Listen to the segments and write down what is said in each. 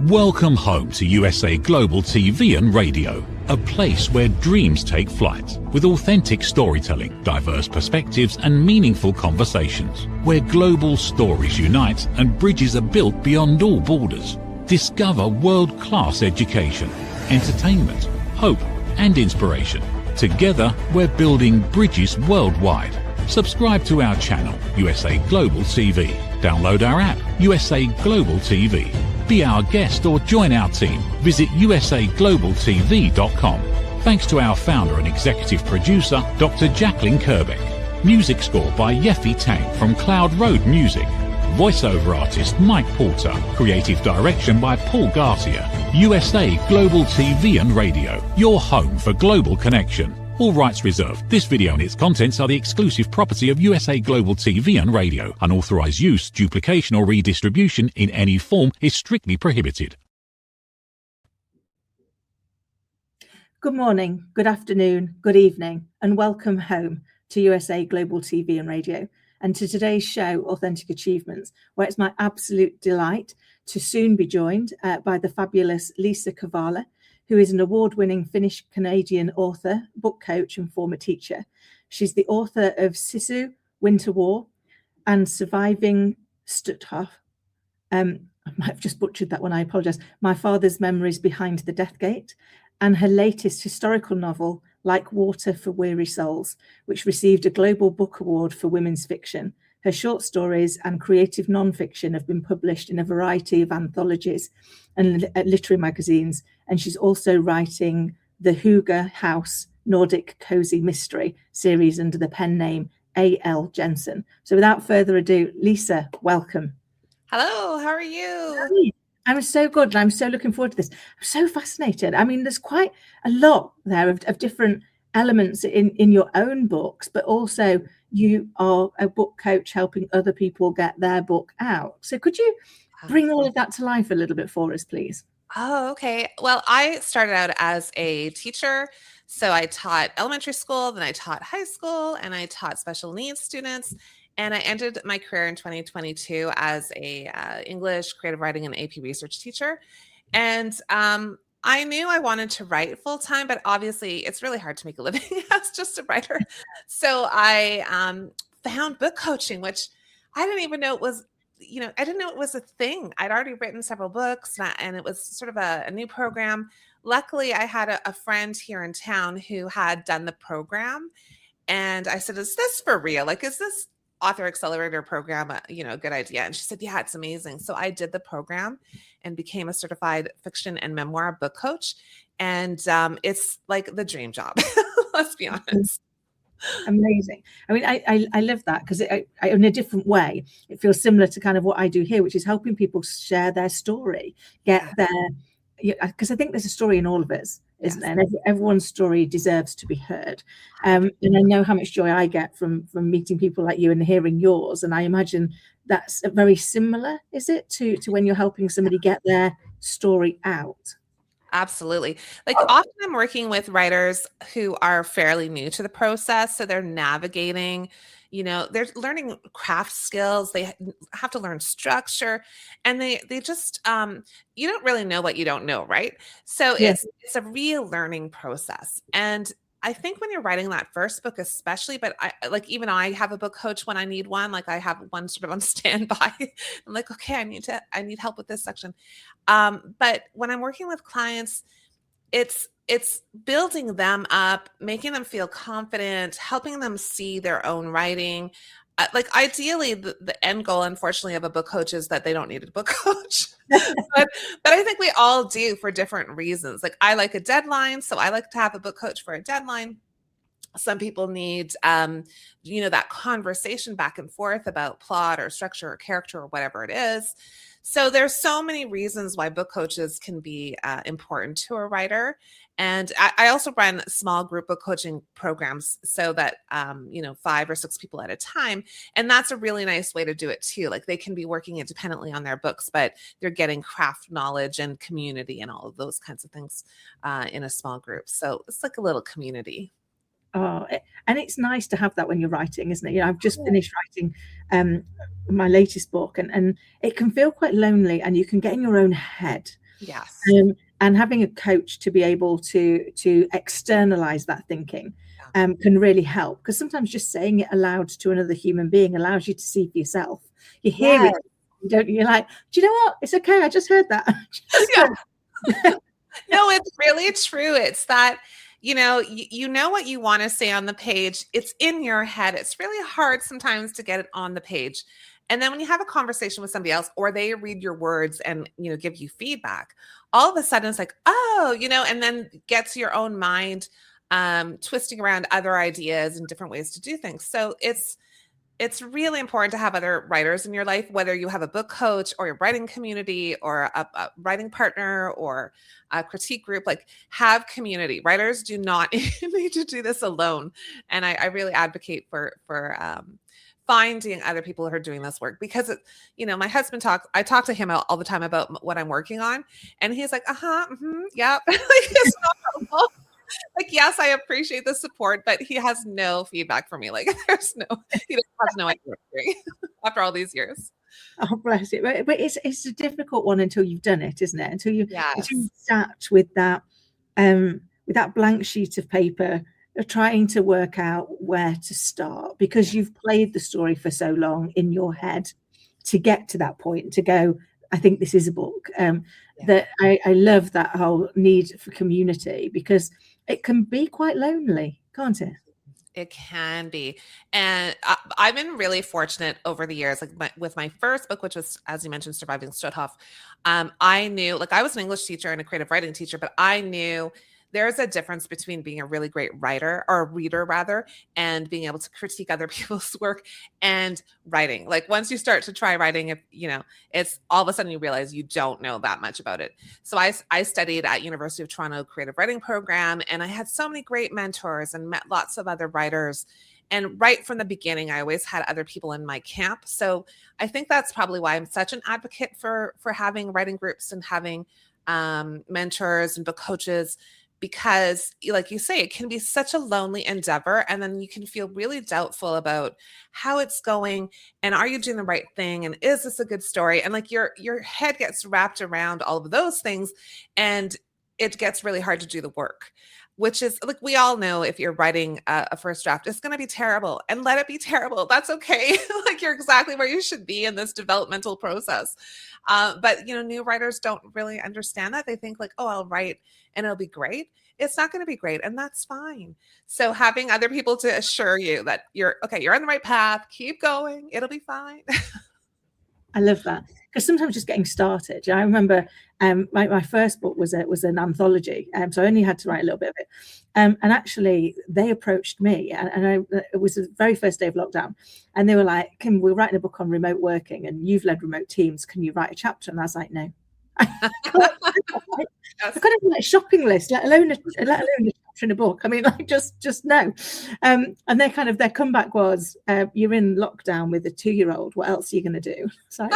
Welcome home to USA Global TV and Radio, a place where dreams take flight, with authentic storytelling, diverse perspectives and meaningful conversations, where global stories unite and bridges are built beyond all borders. Discover world-class education, entertainment, hope and inspiration. Together, we're building bridges worldwide. Subscribe to our channel, USA Global TV. Download our app, USA Global TV. Be our guest or join our team. Visit usaglobaltv.com. Thanks to our founder and executive producer, Dr. Jacalyn Kerbeck. Music score by Yeffy Tang from Cloud Road Music. Voiceover artist Mike Porter. Creative direction by Paul Garcia. USA Global TV and Radio. Your home for global connection. All rights reserved. This video and its contents are the exclusive property of USA Global TV and Radio. Unauthorized use, duplication or redistribution in any form is strictly prohibited. Good morning, good afternoon, good evening, and welcome home to USA Global TV and Radio, and to today's show, Authentic Achievements, where it's my absolute delight to soon be joined by the fabulous Liisa Kovala, who is an award-winning Finnish-Canadian author, book coach, and former teacher. She's the author of Sisu, Winter War, and Surviving Stutthof. I might have just butchered that one, I apologize. My Father's Memories Behind the Death Gate, and her latest historical novel, Like Water for Weary Souls, which received a Global Book Award for women's fiction. Her short stories and creative non-fiction have been published in a variety of anthologies and literary magazines, and she's also writing the Hygge House Nordic Cozy Mystery series under the pen name A.L. Jensen. So without further ado, Liisa, welcome. Hello, how are you? I'm so good, and I'm so looking forward to this. I'm so fascinated. I mean, there's quite a lot there of different elements in your own books, but also you are a book coach helping other people get their book out. So could you bring all of that to life a little bit for us, please? Oh, okay. Well, I started out as a teacher. So I taught elementary school, then I taught high school, and I taught special needs students. And I ended my career in 2022 as a English, creative writing, and AP research teacher. And I knew I wanted to write full time, but obviously it's really hard to make a living as just a writer. So I found book coaching, which I didn't even know it was, I didn't know it was a thing. I'd already written several books and it was sort of a new program. Luckily, I had a friend here in town who had done the program. And I said, is this for real? Like, is this author accelerator program, a good idea? And she said, yeah, it's amazing. So I did the program and became a certified fiction and memoir book coach. And it's like the dream job, let's be honest. Amazing. I mean, I love that because in a different way, it feels similar to kind of what I do here, which is helping people share their story, because I think there's a story in all of us, isn't there? And everyone's story deserves to be heard. And I know how much joy I get from meeting people like you and hearing yours. And I imagine that's very similar, is it, to when you're helping somebody get their story out? Absolutely. Like often I'm working with writers who are fairly new to the process. So they're navigating, they're learning craft skills. They have to learn structure, and they just, you don't really know what you don't know. Right. So it's a real learning process. And I think when you're writing that first book, especially, but even I have a book coach when I need one. Like I have one sort of on standby. I'm like, okay, I need help with this section. But when I'm working with clients, it's building them up, making them feel confident, helping them see their own writing. Like ideally, the end goal, unfortunately, of a book coach is that they don't need a book coach. but I think we all do for different reasons. Like I like a deadline, so I like to have a book coach for a deadline. Some people need, that conversation back and forth about plot or structure or character or whatever it is. So there's so many reasons why book coaches can be important to a writer. And I also run small group book coaching programs so that, 5 or 6 people at a time. And that's a really nice way to do it too. Like they can be working independently on their books, but they're getting craft knowledge and community and all of those kinds of things in a small group. So it's like a little community. Oh, and it's nice to have that when you're writing, isn't it? I've just finished writing my latest book, and it can feel quite lonely, and you can get in your own head. Yes. And having a coach to be able to externalize that thinking can really help, because sometimes just saying it aloud to another human being allows you to see for yourself. You hear it, don't you? You're like, do you know what? It's okay. I just heard that. No, it's really true. It's that, you know what you want to say on the page. It's in your head. It's really hard sometimes to get it on the page. And then when you have a conversation with somebody else, or they read your words and, give you feedback, all of a sudden it's like, oh, and then gets your own mind twisting around other ideas and different ways to do things. So it's really important to have other writers in your life, whether you have a book coach or a writing community or a writing partner or a critique group. Like, have community. Writers do not need to do this alone. And I really advocate for finding other people who are doing this work, because my husband I talk to him all the time about what I'm working on, and he's like, yeah. Like, it's not helpful. Like, yes, I appreciate the support, but he has no feedback for me. Like, he has no idea what I'm doing after all these years. Oh, bless it. But it's a difficult one until you've done it, isn't it? Until you sat with that blank sheet of paper, trying to work out where to start, because you've played the story for so long in your head to get to that point, to go, I think this is a book. That I love that whole need for community, because it can be quite lonely, can't it? It can be. And I've been really fortunate over the years, like with my first book, which was, as you mentioned, Surviving Stutthof. I knew, like, I was an English teacher and a creative writing teacher, but I knew there's a difference between being a really great writer, or a reader rather, and being able to critique other people's work and writing. Like, once you start to try writing, it's all of a sudden you realize you don't know that much about it. So I studied at University of Toronto creative writing program, and I had so many great mentors and met lots of other writers. And right from the beginning, I always had other people in my camp. So I think that's probably why I'm such an advocate for having writing groups and having mentors and book coaches, because, like you say, it can be such a lonely endeavor, and then you can feel really doubtful about how it's going, and are you doing the right thing, and is this a good story? And like your head gets wrapped around all of those things, and it gets really hard to do the work, which is, like, we all know, if you're writing a first draft, it's going to be terrible, and let it be terrible. That's okay. Like, you're exactly where you should be in this developmental process. But new writers don't really understand that. They think like, oh, I'll write and it'll be great. It's not going to be great, and that's fine. So having other people to assure you that you're on the right path, keep going, it'll be fine. I love that, because sometimes just getting started. I remember my first book was an anthology, so I only had to write a little bit of it. And actually, they approached me, and it was the very first day of lockdown, and they were like, we're writing a book on remote working, and you've led remote teams. Can you write a chapter? And I was like, no. I've got a shopping list, let alone a chapter in a book. I mean, like, just no. And their comeback was, you're in lockdown with a 2-year-old. What else are you going to do? So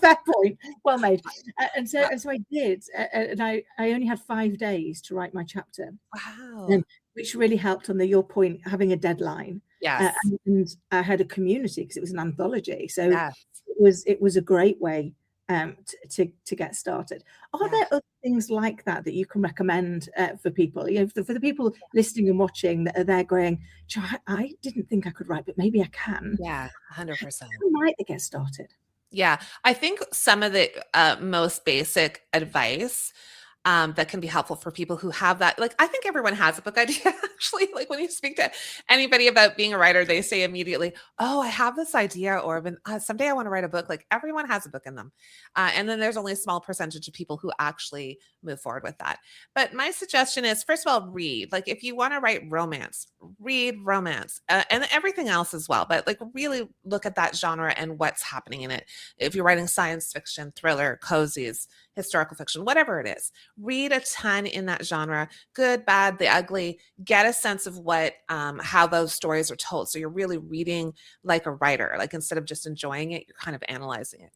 fair point, well made. And so I did, and I only had 5 days to write my chapter. Wow. Which really helped on your point, having a deadline. Yes. And I had a community, because it was an anthology, so it was a great way to get started. Are there other things like that you can recommend for people? For the people listening and watching that are there going, I didn't think I could write, but maybe I can. Yeah, 100%. How might they get started? Yeah, I think some of the most basic advice that can be helpful for people who have that. Like, I think everyone has a book idea, actually. Like, when you speak to anybody about being a writer, they say immediately, oh, I have this idea, or someday I want to write a book. Like, everyone has a book in them. And then there's only a small percentage of people who actually move forward with that. But my suggestion is, first of all, read. Like, if you want to write romance, read romance, and everything else as well. But like, really look at that genre and what's happening in it. If you're writing science fiction, thriller, cozies, historical fiction, whatever it is, read a ton in that genre, good, bad, the ugly, get a sense of how those stories are told. So you're really reading like a writer, like, instead of just enjoying it, you're kind of analyzing it.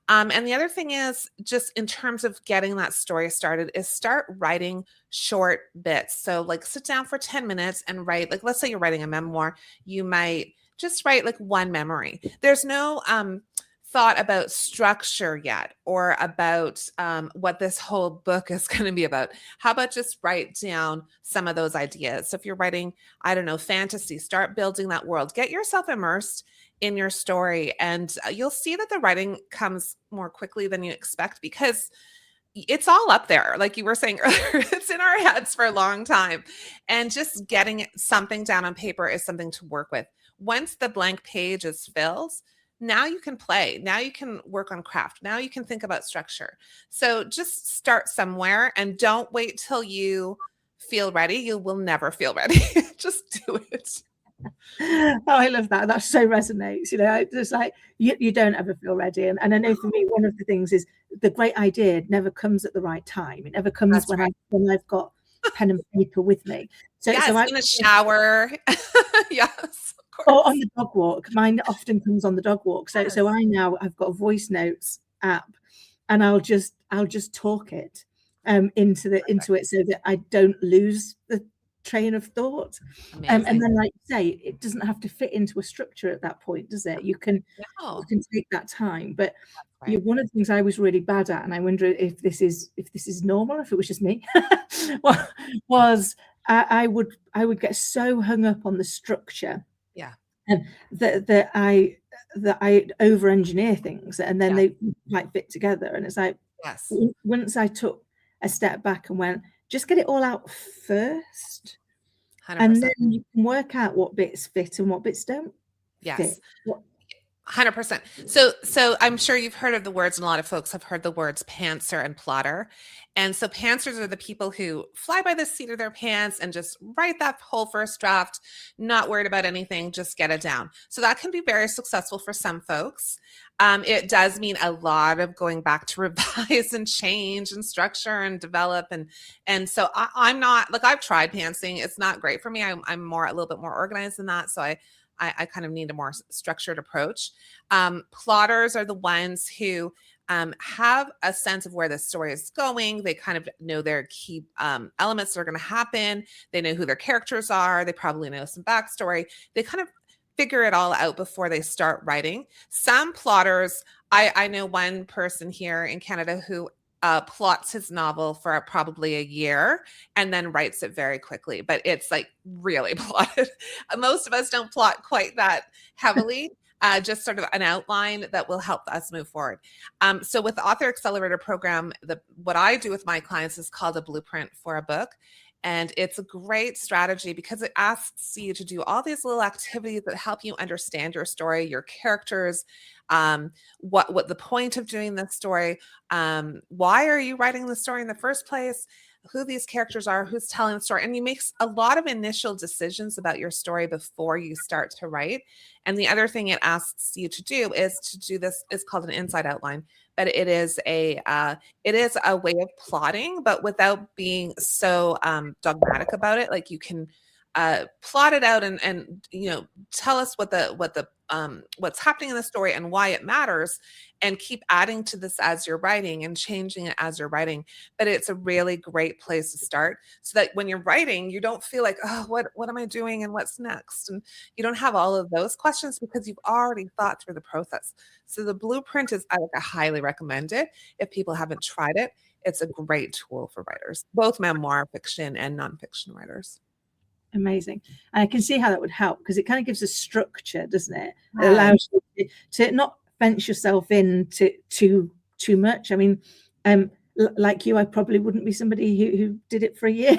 And the other thing is, just in terms of getting that story started, is start writing short bits. So like, sit down for 10 minutes and write, like, let's say you're writing a memoir, you might just write like one memory. There's no thought about structure yet, or about what this whole book is going to be about, how about just write down some of those ideas? So if you're writing, I don't know, fantasy, start building that world, get yourself immersed in your story, and you'll see that the writing comes more quickly than you expect, because it's all up there. Like you were saying earlier, it's in our heads for a long time. And just getting something down on paper is something to work with. Once the blank page is filled, now you can play. Now you can work on craft. Now you can think about structure. So just start somewhere and don't wait till you feel ready. You will never feel ready. Just do it. Oh, I love that. That so resonates. It's like you don't ever feel ready. And I know for me, one of the things is the great idea never comes at the right time. It never comes when I've got pen and paper with me. So in a shower. Yes. Or on the dog walk. Mine often comes on the dog walk. So I've got a voice notes app, and I'll just talk it into it so that I don't lose the train of thought. And then, like you say, it doesn't have to fit into a structure at that point, does it? You can take that time. But one of the things I was really bad at, and I wonder if this is normal, if it was just me, was I would get so hung up on the structure. That I over engineer things, and then they might fit together. And it's like, once I took a step back and went, just get it all out first, 100%. And then you can work out what bits fit and what bits don't. Yes. 100%. So I'm sure you've heard of the words, and a lot of folks have heard the words pantser and plotter. And so pantsers are the people who fly by the seat of their pants and just write that whole first draft, not worried about anything, just get it down. So that can be very successful for some folks. It does mean a lot of going back to revise and change and structure and develop. And so I'm not, like, I've tried pantsing. It's not great for me. I'm a little bit more organized than that. So I kind of need a more structured approach. Plotters are the ones who have a sense of where the story is going. They kind of know their key elements that are going to happen. They know who their characters are. They probably know some backstory. They kind of figure it all out before they start writing. Some plotters, I know one person here in Canada who plots his novel for probably a year and then writes it very quickly, but it's like really plotted. Most of us don't plot quite that heavily. Just sort of an outline that will help us move forward. So with the Author Accelerator program, what I do with my clients is called a blueprint for a book. And it's a great strategy because it asks you to do all these little activities that help you understand your story, your characters, what the point of doing this story, why are you writing the story in the first place, who these characters are, who's telling the story. And you make a lot of initial decisions about your story before you start to write. And the other thing it asks you to do is to do this, it's called an inside outline, but it is a way of plotting, but without being so dogmatic about it. Like you can plot it out and tell us what's happening in the story and why it matters, and keep adding to this as you're writing and changing it as you're writing. But it's a really great place to start, so that when you're writing, you don't feel like, oh, what am I doing and what's next? And you don't have all of those questions because you've already thought through the process. So the blueprint is, I highly recommend it. If people haven't tried it, it's a great tool for writers, both memoir, fiction, and nonfiction writers. Amazing. And I can see how that would help, because it kind of gives a structure, doesn't it? It allows you to not fence yourself in too much. I mean, like you, I probably wouldn't be somebody who did it for a year.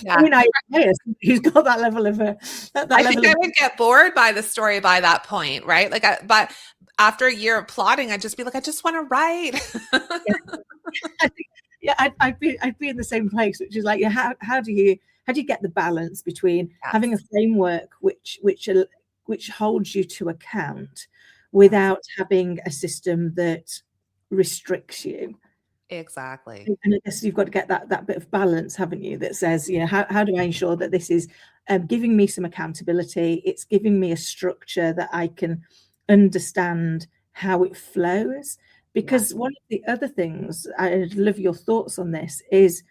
Yeah. I mean, who's got that level of I think I would get bored by the story by that point, right? Like, but after a year of plotting, I'd just be like, I just want to write. I'd be in the same place, which is like, how do you get the balance between having a framework which holds you to account without having a system that restricts you? Exactly. And I guess you've got to get that bit of balance, haven't you? That says, how do I ensure that this is giving me some accountability? It's giving me a structure that I can understand how it flows. Because one of the other things, I'd love your thoughts on this, is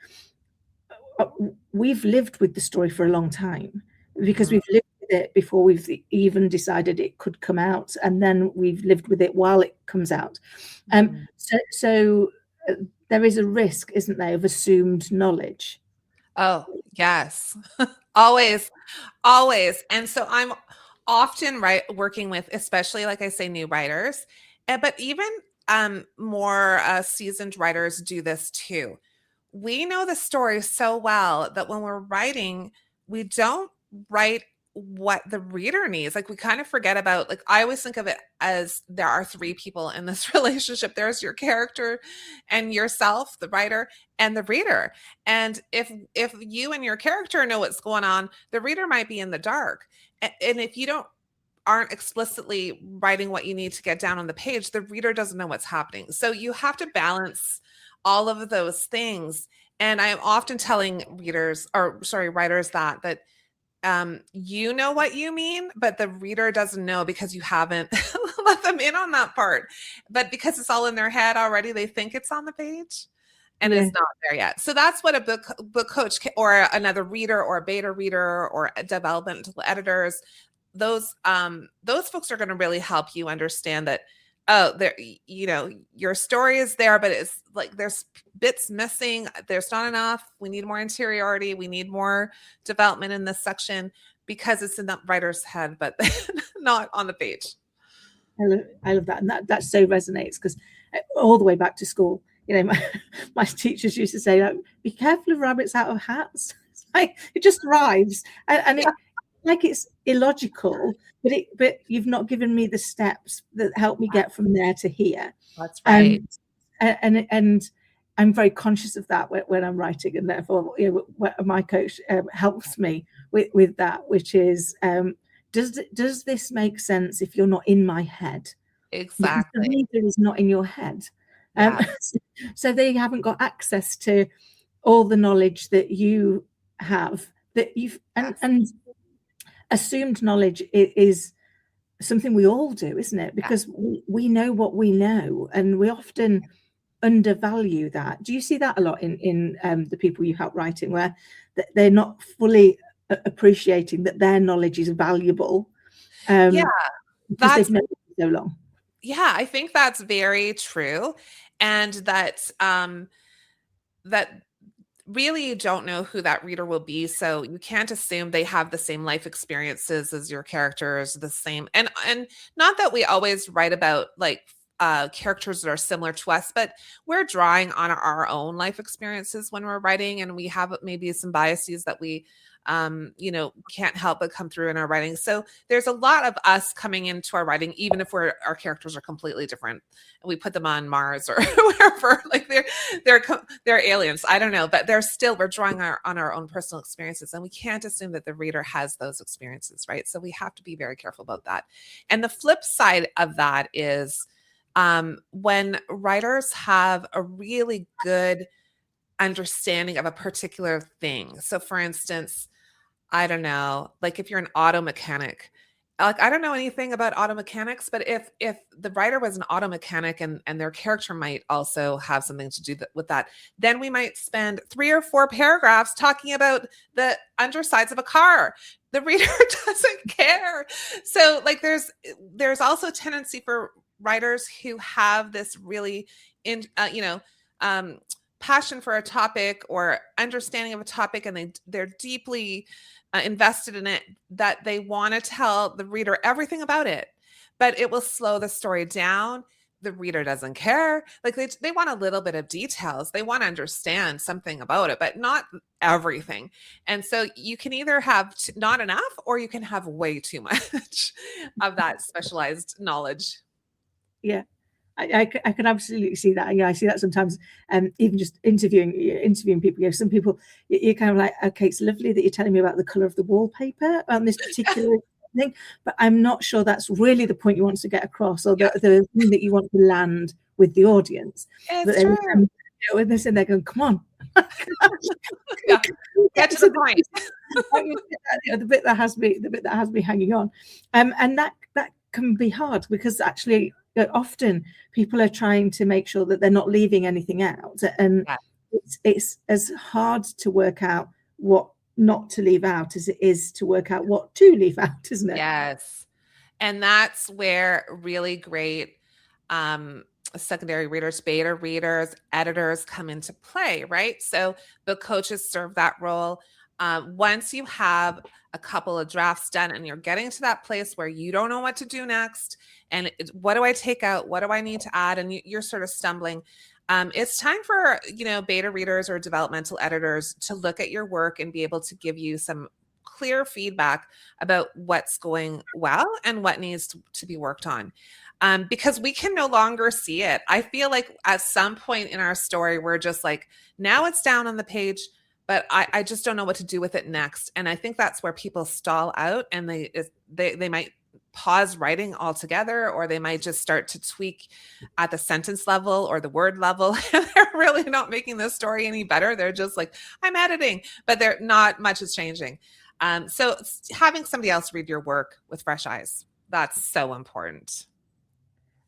we've lived with the story for a long time, because we've lived with it before we've even decided it could come out, and then we've lived with it while it comes out. So there is a risk, isn't there, of assumed knowledge? Oh, yes. Always, always. And so I'm often working with, especially like I say, new writers, but even more seasoned writers do this too. We know the story so well that when we're writing, we don't write what the reader needs. Like we kind of forget about, like, I always think of it as there are three people in this relationship. There's your character and yourself, the writer, and the reader. And if you and your character know what's going on, the reader might be in the dark. And if you aren't explicitly writing what you need to get down on the page, the reader doesn't know what's happening. So you have to balance all of those things. And I'm often telling writers that you know what you mean, but the reader doesn't know because you haven't let them in on that part. But because it's all in their head already, they think it's on the page and it's not there yet. So that's what a book coach or another reader or a beta reader or developmental editors, those folks are going to really help you understand that, oh, there, your story is there, but it's like there's bits missing. There's not enough. We need more interiority. We need more development in this section because it's in the writer's head, but not on the page. I love that. And that so resonates because all the way back to school, my teachers used to say, like, be careful of rabbits out of hats. It's like, it just thrives. And it, like, it's illogical, but you've not given me the steps that help me get from there to here. That's right. And I'm very conscious of that when I'm writing, and therefore, my coach helps me with that, which is, does this make sense if you're not in my head? Exactly. Because the reader is not in your head. So they haven't got access to all the knowledge that you have, that you've, and assumed knowledge is something we all do, isn't it? Because we know what we know, and we often undervalue that. Do you see that a lot in the people you help writing, where they're not fully appreciating that their knowledge is valuable? Because they've known it for so long. Yeah, I think that's very true, and that really you don't know who that reader will be, so you can't assume they have the same life experiences as your characters, the same, and not that we always write about like characters that are similar to us, but we're drawing on our own life experiences when we're writing, and we have maybe some biases that we can't help but come through in our writing. So there's a lot of us coming into our writing, even if our characters are completely different. We put them on Mars or wherever, like they're aliens. I don't know, but we're drawing on our own personal experiences, and we can't assume that the reader has those experiences, right? So we have to be very careful about that. And the flip side of that is when writers have a really good understanding of a particular thing. So for instance, I don't know, like if you're an auto mechanic, like I don't know anything about auto mechanics, but if the writer was an auto mechanic and their character might also have something to do with that, then we might spend 3 or 4 paragraphs talking about the undersides of a car. The reader doesn't care. So like there's also a tendency for writers who have this really passion for a topic or understanding of a topic, and they're deeply invested in it, that they want to tell the reader everything about it, but it will slow the story down. The reader doesn't care. Like they want a little bit of details. They want to understand something about it, but not everything. And so you can either have not enough, or you can have way too much of that specialized knowledge. Yeah. I can absolutely see that. Yeah, I see that sometimes. Even just interviewing people. Some people, you're kind of like, okay, it's lovely that you're telling me about the color of the wallpaper on this particular thing, but I'm not sure that's really the point you want to get across, or the thing that you want to land with the audience. It's true. When they're sitting there going, come on, get to the point. The bit that has me hanging on, and that can be hard, because actually, often people are trying to make sure that they're not leaving anything out, and it's as hard to work out what not to leave out as it is to work out what to leave out, isn't it? Yes. And that's where really great secondary readers, beta readers, editors come into play, right? So the coaches serve that role. Once you have a couple of drafts done and you're getting to that place where you don't know what to do next, and what do I take out? What do I need to add? And you're sort of stumbling. It's time for, beta readers or developmental editors to look at your work and be able to give you some clear feedback about what's going well and what needs to be worked on. Because we can no longer see it. I feel like at some point in our story, we're just like, now it's down on the page, but I just don't know what to do with it next. And I think that's where people stall out, and they might pause writing altogether, or they might just start to tweak at the sentence level or the word level. And they're really not making the story any better. They're just like, I'm editing, but they're not much is changing. So having somebody else read your work with fresh eyes, that's so important.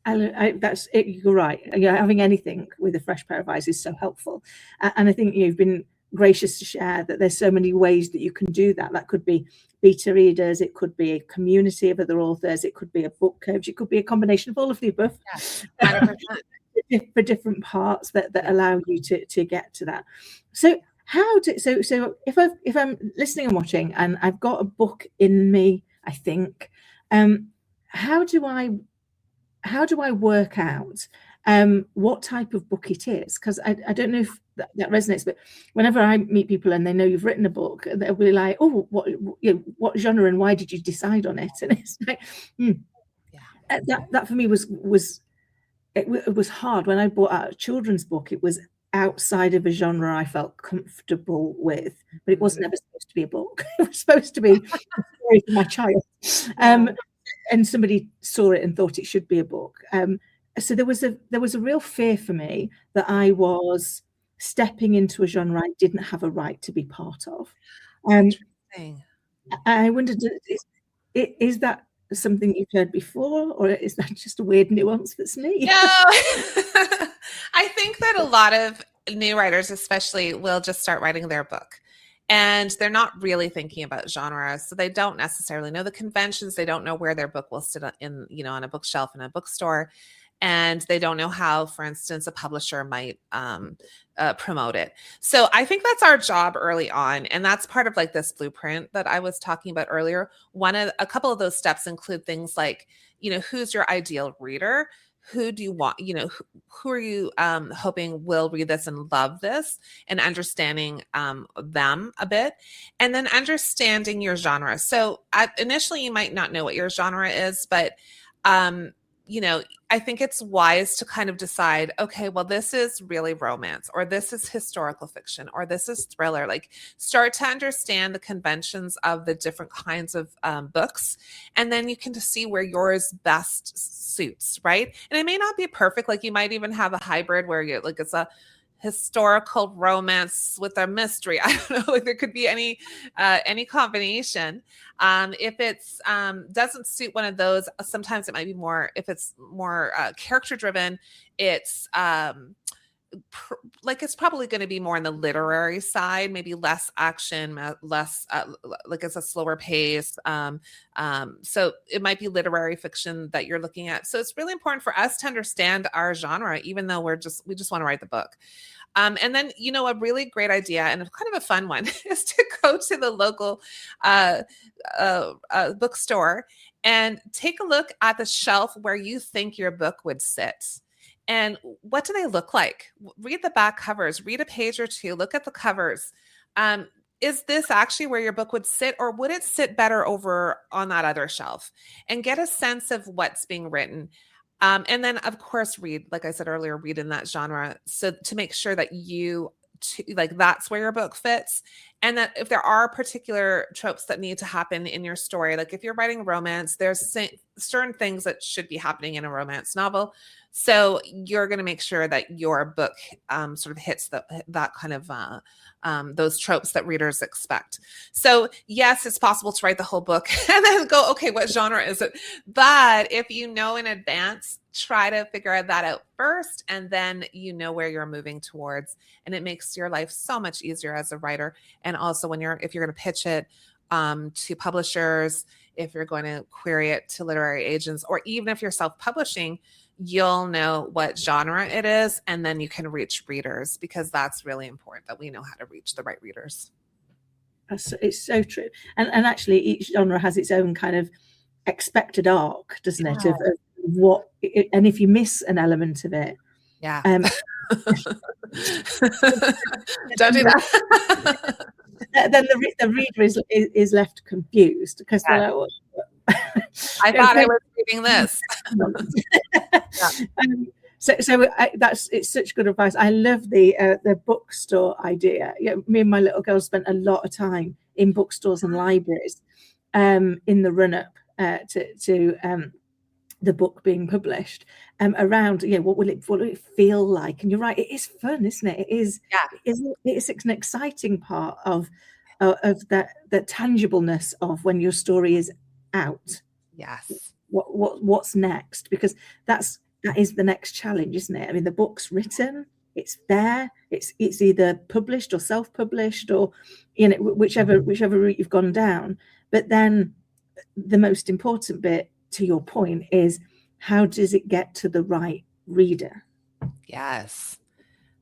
That's it. You're right. Having anything with a fresh pair of eyes is so helpful. And I think you've been gracious to share that there's so many ways that you can do that. That could be beta readers, it could be a community of other authors, it could be a book coach, it could be a combination of all of the above. Yeah, for different parts that allow you to get to that. So so if I'm listening and watching and I've got a book in me, I think, how do I work out what type of book it is? Because I don't know if that resonates, but whenever I meet people and they know you've written a book, they'll be like, oh, what genre and why did you decide on it? And it's like, that for me was hard. When I bought out a children's book, it was outside of a genre I felt comfortable with, but it wasn't ever supposed to be a book. It was supposed to be a story for my child. And somebody saw it and thought it should be a book. So there was a real fear for me that I was stepping into a genre I didn't have a right to be part of. I wondered, is that something you've heard before, or is that just a weird nuance that's me? No, I think that a lot of new writers especially will just start writing their book. And they're not really thinking about genre. So they don't necessarily know the conventions. They don't know where their book will sit in, on a bookshelf in a bookstore. And they don't know how, for instance, a publisher might promote it. So I think that's our job early on. And that's part of like this blueprint that I was talking about earlier. A couple of those steps include things like, who's your ideal reader? Who do you want, who are you hoping will read this and love this, and understanding them a bit, and then understanding your genre. So initially you might not know what your genre is, but I think it's wise to kind of decide, okay, well, this is really romance, or this is historical fiction, or this is thriller. Like, start to understand the conventions of the different kinds of books, and then you can just see where yours best suits, right? And it may not be perfect. Like, you might even have a hybrid where it's a historical romance with a mystery. I don't know, like there could be any combination. If it's doesn't suit one of those, sometimes it might be more, if it's more character driven, it's it's probably going to be more on the literary side, maybe less action, less like it's a slower pace. So it might be literary fiction that you're looking at. So it's really important for us to understand our genre, even though we just want to write the book. And then, a really great idea and kind of a fun one is to go to the local bookstore and take a look at the shelf where you think your book would sit. And what do they look like? Read the back covers, read a page or two, look at the covers. Is this actually where your book would sit, or would it sit better over on that other shelf? And get a sense of what's being written. And then, of course, read, like I said earlier, read in that genre. So to make sure that that's where your book fits. And that if there are particular tropes that need to happen in your story, like if you're writing romance, there's certain things that should be happening in a romance novel. So you're going to make sure that your book sort of hits that kind of those tropes that readers expect. So yes, it's possible to write the whole book and then go, okay, what genre is it? But if you know in advance, try to figure that out first, and then where you're moving towards, and it makes your life so much easier as a writer. And also if you're going to pitch it to publishers, if you're going to query it to literary agents, or even if you're self-publishing, you'll know what genre it is, and then you can reach readers, because that's really important that we know how to reach the right readers. It's so true. And actually each genre has its own kind of expected arc, doesn't it? Of what, and if you miss an element of it, don't do that. Then the reader is left confused, because they're like, well, I thought I was reading this. It's such good advice. I love the bookstore idea. Me and my little girl spent a lot of time in bookstores and libraries in the run up to the book being published, around what will it feel like. And you're right, it is fun, isn't it? It's an exciting part of that, the tangibleness of when your story is out. Yes. What's next? Because that is the next challenge, isn't it? I mean, the book's written, it's there, it's either published or self-published, or whichever route you've gone down. But then the most important bit, to your point, is how does it get to the right reader? Yes,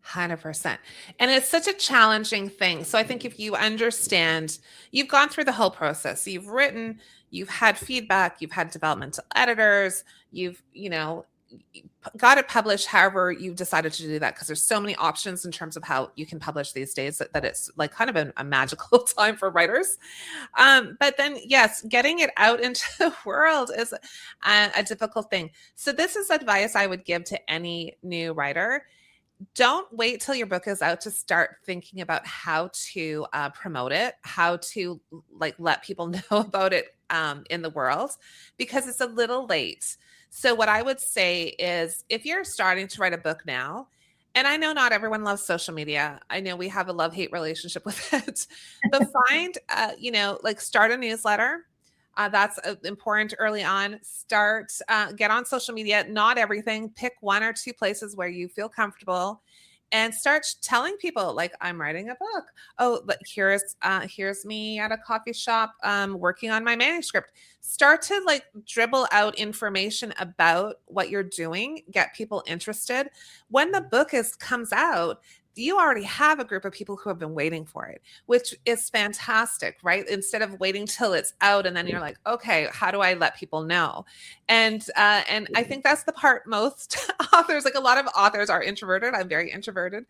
100%. And it's such a challenging thing. So I think if you understand, you've gone through the whole process, you've written, you've had feedback, you've had developmental editors, you've, got it published however you decided to do that, because there's so many options in terms of how you can publish these days that it's like kind of a magical time for writers. But then, yes, getting it out into the world is a difficult thing. So this is advice I would give to any new writer. Don't wait till your book is out to start thinking about how to promote it, how to let people know about it in the world, because it's a little late. So what I would say is, if you're starting to write a book now, and I know not everyone loves social media, I know we have a love-hate relationship with it, but find, start a newsletter. That's important early on. Get on social media, not everything, pick one or two places where you feel comfortable, and start telling people, like, I'm writing a book. Oh, but here's me at a coffee shop working on my manuscript. Start to dribble out information about what you're doing, get people interested. When the book comes out, you already have a group of people who have been waiting for it, which is fantastic, right? Instead of waiting till it's out and then you're like, okay, how do I let people know? And I think that's the part most authors, a lot of authors are introverted. I'm very introverted.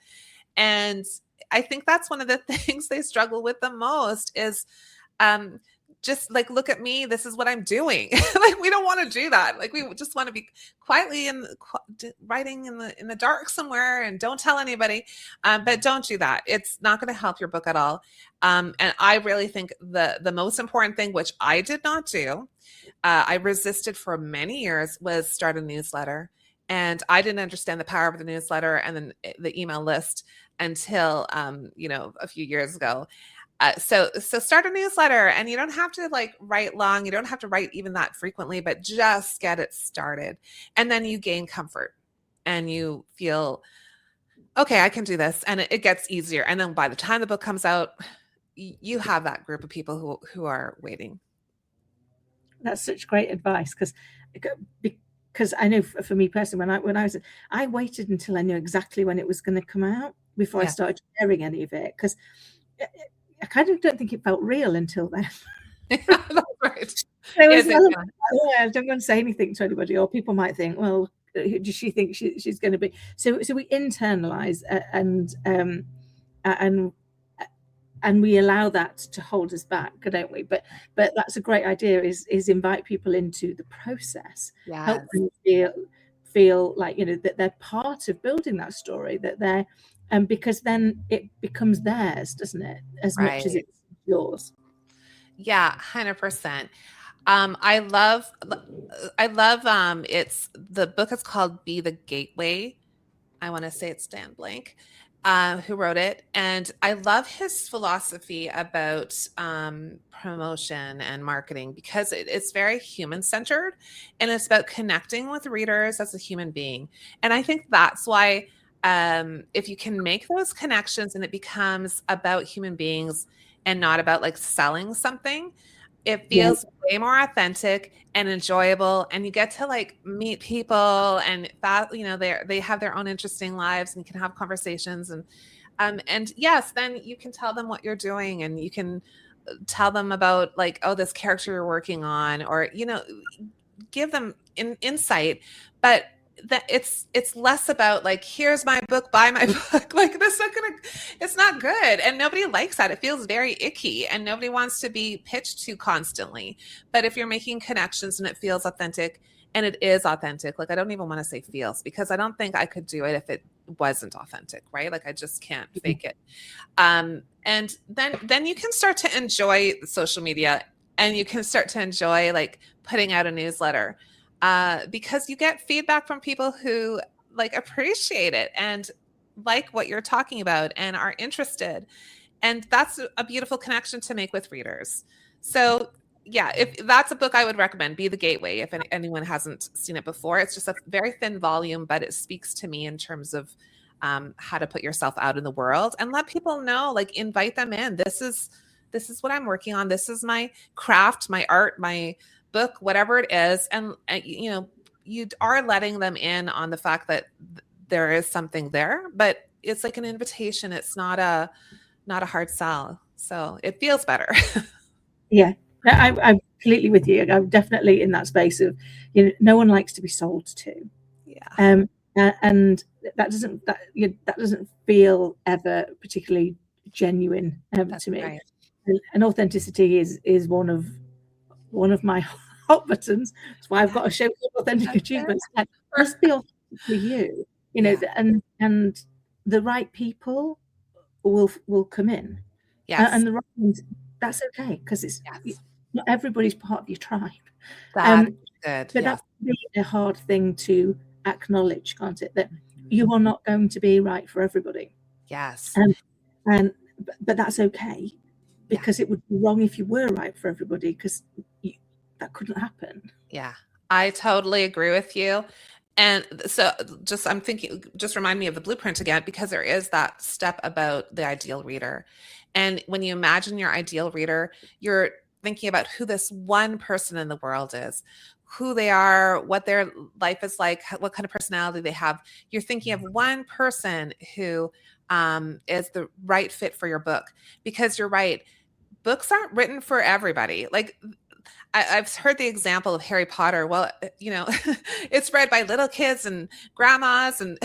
And I think that's one of the things they struggle with the most is just look at me, this is what I'm doing. We don't want to do that. We just want to be quietly writing in the dark somewhere and don't tell anybody. But don't do that. It's not going to help your book at all. And I really think the most important thing, which I did not do, I resisted for many years, was start a newsletter. And I didn't understand the power of the newsletter and then the email list until a few years ago. So start a newsletter, and you don't have to write long. You don't have to write even that frequently, but just get it started. And then you gain comfort and you feel, okay, I can do this. And it gets easier. And then by the time the book comes out, you have that group of people who are waiting. That's such great advice, because I know for me personally, I waited until I knew exactly when it was going to come out before I started sharing any of it, because I kind of don't think it felt real until then. That's right. I don't want to say anything to anybody, or people might think, well, does she think she's going to be? So we internalize and we allow that to hold us back, don't we? But that's a great idea. Is invite people into the process, help them feel like that they're part of building that story, that they're. Because then it becomes theirs, doesn't it? As much as it's yours. Yeah, 100%. I love it's the book is called Be the Gateway. I want to say it's Dan Blank who wrote it. And I love his philosophy about promotion and marketing, because it's very human-centered, and it's about connecting with readers as a human being. And I think that's why if you can make those connections and it becomes about human beings and not about like selling something, it feels way more authentic and enjoyable, and you get to like meet people, and that, you know, they have their own interesting lives, and you can have conversations, and yes, then you can tell them what you're doing, and you can tell them about like, oh, this character you're working on, or, you know, give them insight. But that it's less about like, here's my book, buy my book. Like, it's not good, and nobody likes that. It feels very icky, and nobody wants to be pitched to constantly. But if you're making connections and it feels authentic, and it is authentic, like, I don't even want to say feels, because I don't think I could do it if it wasn't authentic, right? Like, I just can't fake it. And then you can start to enjoy social media, and you can start to enjoy like putting out a newsletter, because you get feedback from people who like appreciate it and like what you're talking about and are interested. And that's a beautiful connection to make with readers. So yeah, if that's a book I would recommend, Be the Gateway, if anyone hasn't seen it before. It's just a very thin volume, but it speaks to me in terms of how to put yourself out in the world and let people know, like, invite them in. This is what I'm working on. This is my craft, my art, my book, whatever it is. And you know, you are letting them in on the fact that there is something there, but it's like an invitation. It's not a hard sell. So it feels better. Yeah, I'm completely with you. I'm definitely in that space of, you know, no one likes to be sold to. Yeah. And that doesn't feel ever particularly genuine to me. Right. And authenticity is one of my hot buttons. That's why I've got a show called Authentic Achievements. Like, just be authentic for you, you know, and the right people will come in. Yes. And the right ones, that's okay, because it's not everybody's part of your tribe. That's good. But that's really a hard thing to acknowledge, can't it? That you are not going to be right for everybody. Yes. But that's okay, because it would be wrong if you were right for everybody, because that couldn't happen. Yeah, I totally agree with you. And so I'm thinking, just remind me of the blueprint again, because there is that step about the ideal reader. And when you imagine your ideal reader, you're thinking about who this one person in the world is, who they are, what their life is like, what kind of personality they have. You're thinking of one person who is the right fit for your book, because you're right. Books aren't written for everybody. Like, I've heard the example of Harry Potter. Well, you know, it's read by little kids and grandmas and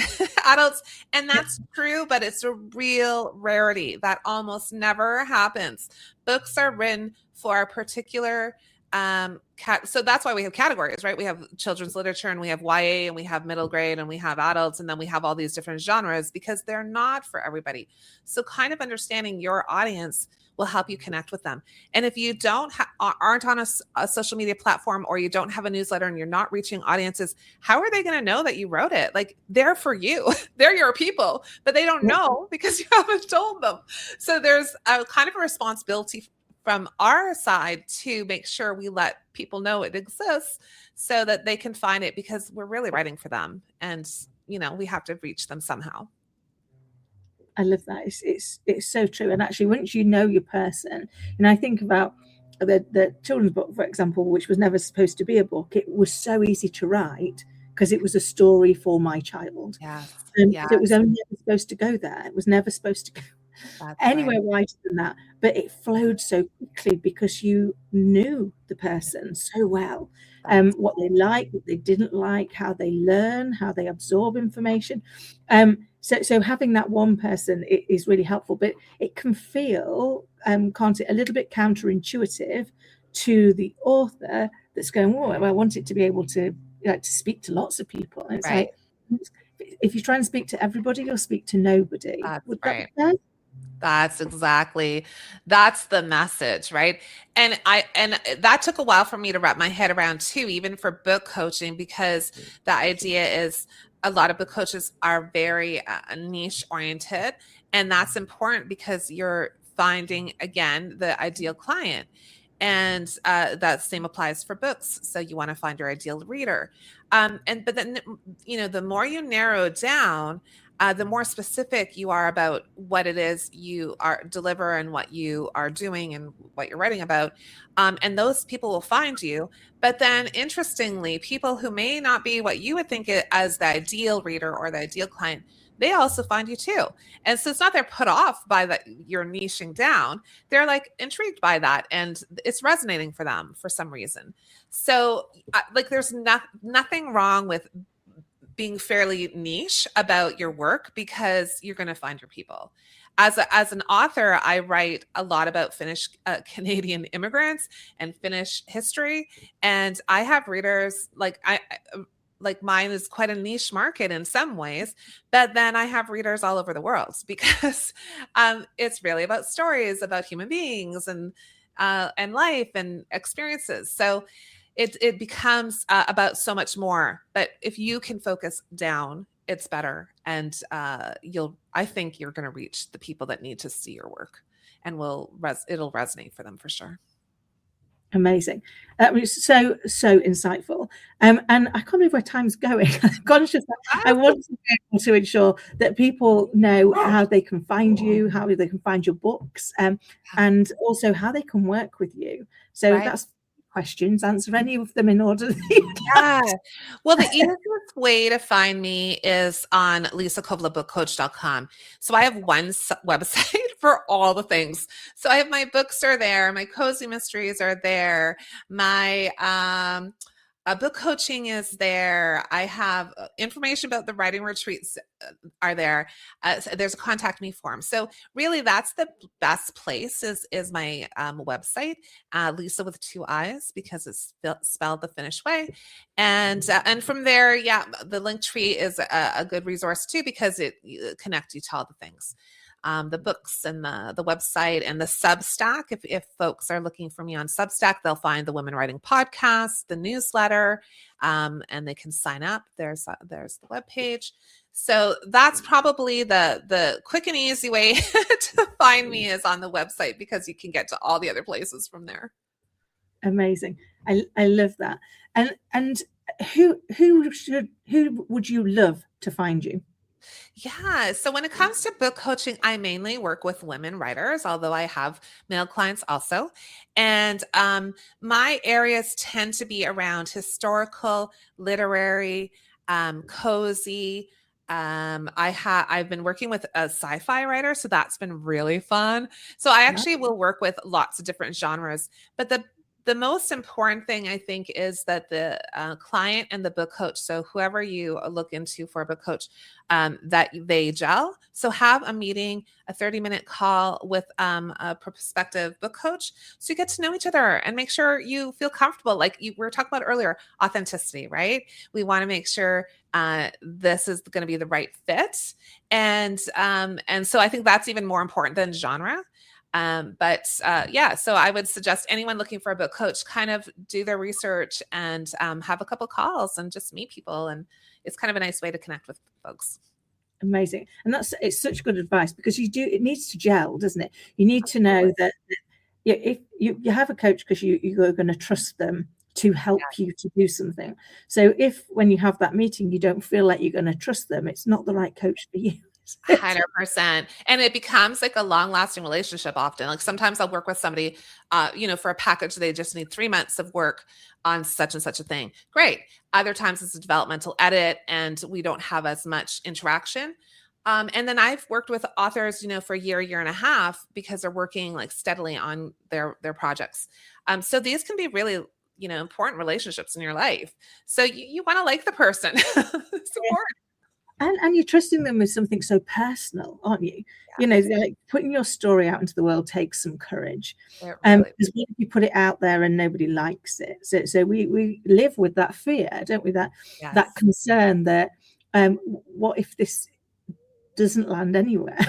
adults, and that's true, but it's a real rarity. That almost never happens. Books are written for a particular so that's why we have categories, right? We have children's literature, and we have YA, and we have middle grade, and we have adults, and then we have all these different genres, because they're not for everybody. So kind of understanding your audience will help you connect with them. And if you aren't on a social media platform, or you don't have a newsletter, and you're not reaching audiences, how are they going to know that you wrote it? Like, they're for you. They're your people, but they don't know because you haven't told them. So there's a kind of a responsibility from our side to make sure we let people know it exists, so that they can find it, because we're really writing for them, and, you know, we have to reach them somehow. I love that. It's so true. And actually, once you know your person, and I think about the children's book, for example, which was never supposed to be a book, it was so easy to write because it was a story for my child. It was only ever supposed to go there. It was never supposed to go anywhere wider than that. But it flowed so quickly because you knew the person so well, what they like, what they didn't like, how they learn, how they absorb information. So having that one person is really helpful, but it can feel, can't it, a little bit counterintuitive to the author that's going, oh, I want it to be able to speak to lots of people. And it's like, if you try and speak to everybody, you'll speak to nobody. Would that be fair? That's the message, right? And that took a while for me to wrap my head around too, even for book coaching, because the idea is a lot of book coaches are very niche oriented, and that's important because you're finding, again, the ideal client. And that same applies for books. So you want to find your ideal reader. But then, you know, the more you narrow it down, the more specific you are about what it is you are deliver and what you are doing and what you're writing about. And those people will find you. But then interestingly, people who may not be what you would think as the ideal reader or the ideal client, they also find you too. And so it's not they're put off by that you're niching down. They're like intrigued by that and it's resonating for them for some reason. So like there's nothing wrong with being fairly niche about your work because you're going to find your people. As an author, I write a lot about Finnish Canadian immigrants and Finnish history, and I have readers like mine is quite a niche market in some ways, but then I have readers all over the world because it's really about stories about human beings and life and experiences. So it becomes about so much more. But if you can focus down, it's better. And I think you're going to reach the people that need to see your work and it'll resonate for them for sure. Amazing. That was so insightful. And I can't believe where time's going. Conscious, I want to be able to ensure that people know how they can find you, how they can find your books, and also how they can work with you. So that's questions, answer any of them in order. Yeah. Well, the easiest way to find me is on liisakovalabookcoach.com. So I have one website for all the things. So I have my books are there, my cozy mysteries are there, my book coaching is there. I have information about the writing retreats are there. So there's a contact me form. So really that's the best place is my website, Liisa with 2 I's because it's spelled the Finnish way. And from there, yeah, the link tree is a good resource too, because it connects you to all the things. The books and the website and the Substack. If folks are looking for me on Substack, they'll find the Women Writing Podcast, the newsletter, and they can sign up. There's the webpage. So that's probably the quick and easy way to find me is on the website because you can get to all the other places from there. Amazing. I love that. And who would you love to find you? Yeah. So when it comes to book coaching, I mainly work with women writers, although I have male clients also. And my areas tend to be around historical, literary, cozy. I've been working with a sci-fi writer, so that's been really fun. So I actually will work with lots of different genres, but the most important thing I think is that the client and the book coach, so whoever you look into for a book coach, that they gel. So have a meeting, a 30-minute call with a prospective book coach so you get to know each other and make sure you feel comfortable. Like we were talking about earlier, authenticity, right? We want to make sure this is going to be the right fit. And so I think that's even more important than genre. Yeah, so I would suggest anyone looking for a book coach kind of do their research and have a couple calls and just meet people. And it's kind of a nice way to connect with folks. Amazing. And it's such good advice because it needs to gel, doesn't it? You need to know that if you have a coach because you're going to trust them to help you to do something. So if when you have that meeting, you don't feel like you're going to trust them, it's not the right coach for you. 100%. And it becomes like a long lasting relationship often. Like sometimes I'll work with somebody, for a package, they just need 3 months of work on such and such a thing. Great. Other times it's a developmental edit and we don't have as much interaction. And then I've worked with authors, for a year and a half because they're working like steadily on their projects. So these can be really, important relationships in your life. So you want to like the person. It's important. And you're trusting them with something so personal, aren't you? Yeah. Like putting your story out into the world takes some courage. Because what if you put it out there and nobody likes it? So we live with that fear, don't we? That concern that what if this doesn't land anywhere?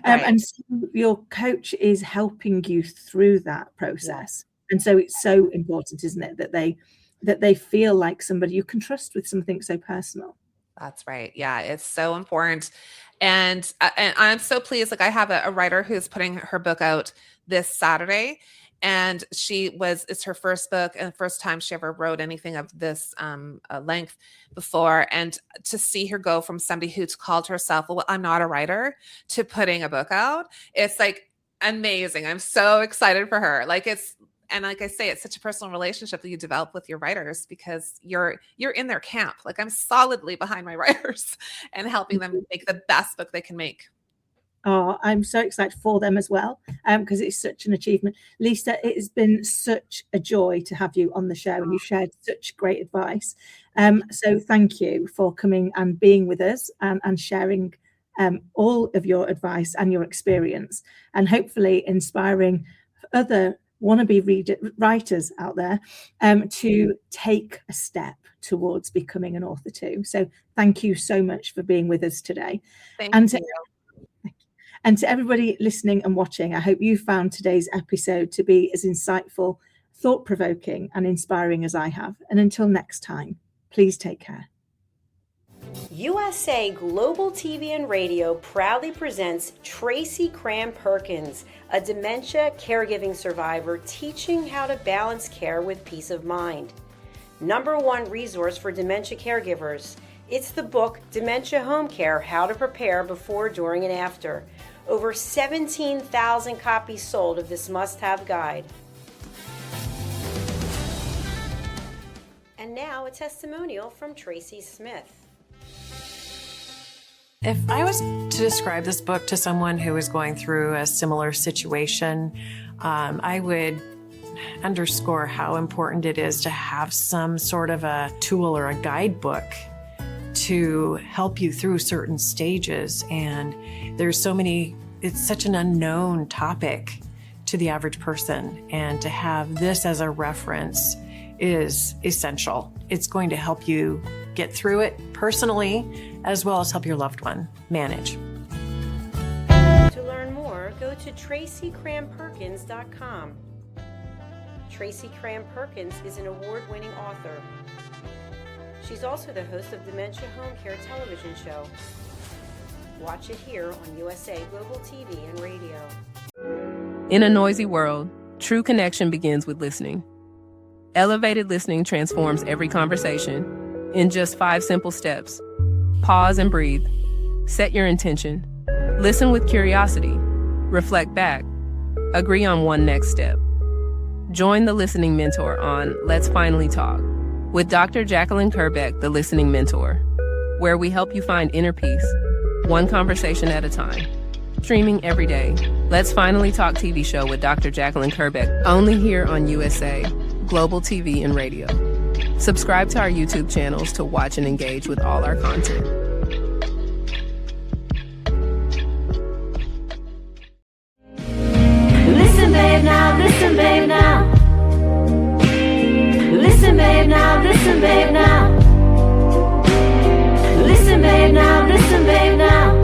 And so your coach is helping you through that process. And so it's so important, isn't it, that they feel like somebody you can trust with something so personal. That's right. Yeah, it's so important. And I'm so pleased. Like I have a writer who's putting her book out this Saturday. And it's her first book and the first time she ever wrote anything of this length before. And to see her go from somebody who's called herself, well, I'm not a writer, to putting a book out, it's like amazing. I'm so excited for her. And like I say, it's such a personal relationship that you develop with your writers, because you're in their camp. Like, I'm solidly behind my writers and helping them make the best book they can make. Oh, I'm so excited for them as well, because it's such an achievement. Liisa, it has been such a joy to have you on the show, and you shared such great advice. So thank you for coming and being with us and sharing all of your advice and your experience, and hopefully inspiring other wannabe writers out there to take a step towards becoming an author too. So thank you so much for being with us today. Thank you. And to everybody listening and watching, I hope you found today's episode to be as insightful, thought-provoking, and inspiring as I have. And until next time, please take care. USA Global TV and Radio proudly presents Tracy Cram-Perkins, a dementia caregiving survivor teaching how to balance care with peace of mind. #1 resource for dementia caregivers. It's the book Dementia Home Care: How to Prepare Before, During, and After. Over 17,000 copies sold of this must-have guide. And now a testimonial from Tracy Smith. If I was to describe this book to someone who is going through a similar situation, I would underscore how important it is to have some sort of a tool or a guidebook to help you through certain stages. And there's it's such an unknown topic to the average person. And to have this as a reference is essential. It's going to help you get through it personally, as well as help your loved one manage. To learn more, go to TracyCramPerkins.com. Tracy Cram-Perkins is an award-winning author. She's also the host of Dementia Home Care television show. Watch it here on USA Global TV and Radio. In a noisy world, true connection begins with listening. Elevated listening transforms every conversation in just 5 simple steps. Pause and breathe. Set your intention. Listen with curiosity. Reflect back. Agree on one next step. Join the Listening Mentor on Let's Finally Talk with Dr. Jacalyn Kerbeck, the Listening Mentor, where we help you find inner peace, one conversation at a time. Streaming every day. Let's Finally Talk TV show with Dr. Jacalyn Kerbeck, only here on USA Global TV and Radio. Subscribe to our YouTube channels to watch and engage with all our content. Listen, babe, now. Listen, babe, now. Listen, babe, now. Listen, babe, now. Listen, babe, now. Listen, babe, now.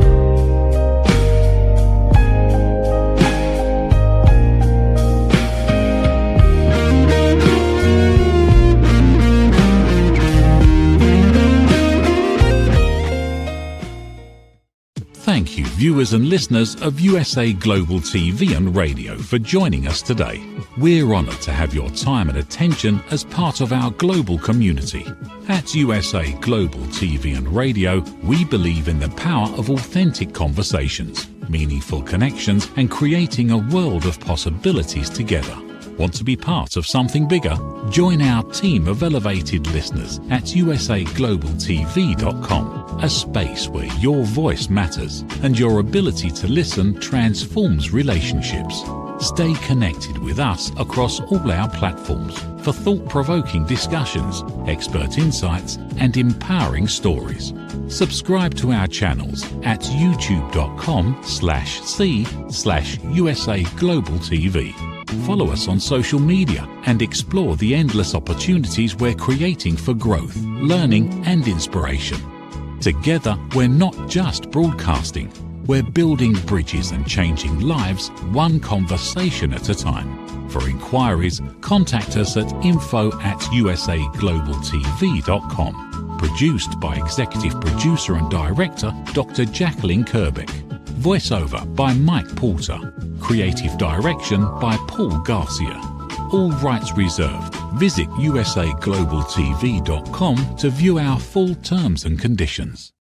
Thank you, viewers and listeners of USA Global TV and Radio, for joining us today. We're honoured to have your time and attention as part of our global community. At USA Global TV and Radio, we believe in the power of authentic conversations, meaningful connections, and creating a world of possibilities together. Want to be part of something bigger? Join our team of elevated listeners at usaglobaltv.com, a space where your voice matters and your ability to listen transforms relationships. Stay connected with us across all our platforms for thought-provoking discussions, expert insights, and empowering stories. Subscribe to our channels at youtube.com/c/USA Global TV. Follow us on social media and explore the endless opportunities we're creating for growth, learning, and inspiration. Together, we're not just broadcasting, we're building bridges and changing lives one conversation at a time. For inquiries, contact us at info@usaglobaltv.com. Produced by Executive Producer and Director Dr. Jacalyn Kerbeck. Voiceover by Mike Porter. Creative direction by Paul Garcia. All rights reserved. Visit usaglobaltv.com to view our full terms and conditions.